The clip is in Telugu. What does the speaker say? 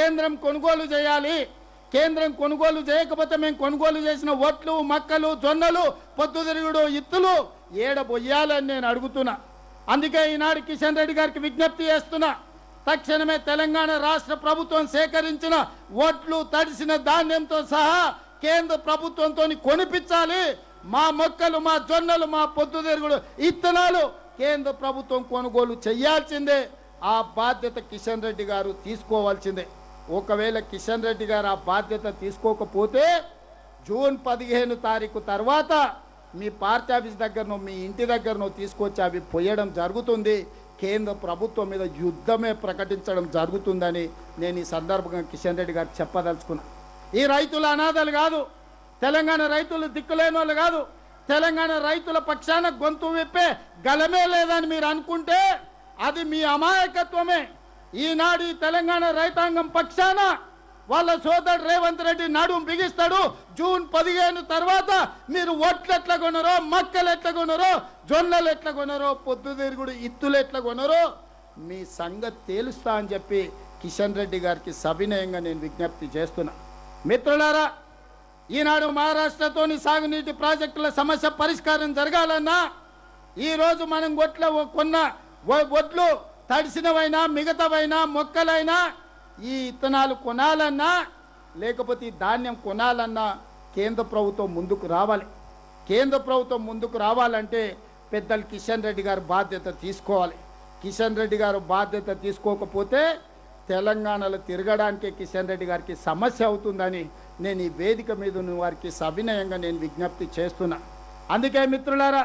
కేంద్రం కొనుగోలు చేయాలి. కేంద్రం కొనుగోలు చేయకపోతే మేము కొనుగోలు చేసిన ఒట్లు, మక్కలు, జొన్నలు, పొద్దుతిరుగుడు ఇత్తులు ఏడబొయ్యాలని నేను అడుగుతున్నా. అందుకే ఈనాడు కిషన్ రెడ్డి గారికి విజ్ఞప్తి చేస్తున్నా. తక్షణమే తెలంగాణ రాష్ట్ర ప్రభుత్వం సేకరించిన ఒట్లు, తడిసిన ధాన్యంతో సహా కేంద్ర ప్రభుత్వంతో కొనిపించాలి. మా మొక్కలు, మా జొన్నలు, మా పొద్దుతిరుగుడు ఇత్తనాలు కేంద్ర ప్రభుత్వం కొనుగోలు చేయాల్సిందే. ఆ బాధ్యత కిషన్ రెడ్డి గారు తీసుకోవాల్సిందే. ఒకవేళ కిషన్ రెడ్డి గారు ఆ బాధ్యత తీసుకోకపోతే జూన్ 15 తారీఖు తర్వాత మీ పార్టీ ఆఫీస్ దగ్గరనో మీ ఇంటి దగ్గరనో తీసుకొచ్చి అవి పోయడం జరుగుతుంది. కేంద్ర ప్రభుత్వం మీద యుద్ధమే ప్రకటించడం జరుగుతుందని నేను ఈ సందర్భంగా కిషన్ రెడ్డి గారు చెప్పదలుచుకున్నా. ఈ రైతుల అనాథలు కాదు, తెలంగాణ రైతులు దిక్కులేని వాళ్ళు కాదు. తెలంగాణ రైతుల పక్షాన గొంతు విప్పే గలమే లేదని మీరు అనుకుంటే అది మీ అమాయకత్వమే. ఈనాడు ఈ తెలంగాణ రైతాంగం పక్షాన వాళ్ళ సోదరుడు రేవంత్ రెడ్డి నడుం బిగిస్తాడు. జూన్ 15 తర్వాత మీరు ఒట్లు ఎట్లా కొనరో, మక్కలు ఎట్లా కొనరో, జొన్నలు ఎట్లా కొనరో, పొద్దుతిరుగుడు ఇత్తులు ఎట్లా కొనరో మీ సంగతి తేలుస్తా అని చెప్పి కిషన్ రెడ్డి గారికి సవినయంగా నేను విజ్ఞప్తి చేస్తున్నా. మిత్రులారా, ఈనాడు మహారాష్ట్రతోని సాగునీటి ప్రాజెక్టుల సమస్య పరిష్కారం జరగాలన్నా ఈరోజు మనం కొన్న ఒడ్లు తడిసినవైనా మిగతావైనా మొక్కలైనా ఈ ఇత్తనాలు కొనాలన్నా లేకపోతే ఈ ధాన్యం కొనాలన్నా కేంద్ర ప్రభుత్వం ముందుకు రావాలి. కేంద్ర ప్రభుత్వం ముందుకు రావాలంటే పెద్దలు కిషన్ రెడ్డి గారు బాధ్యత తీసుకోవాలి. కిషన్ రెడ్డి గారు బాధ్యత తీసుకోకపోతే తెలంగాణలో తిరగడానికే కిషన్ రెడ్డి గారికి సమస్య అవుతుందని నేను ఈ వేదిక మీద ఉన్న వారికి సవినయంగా నేను విజ్ఞప్తి చేస్తున్నా. అందుకే మిత్రులారా,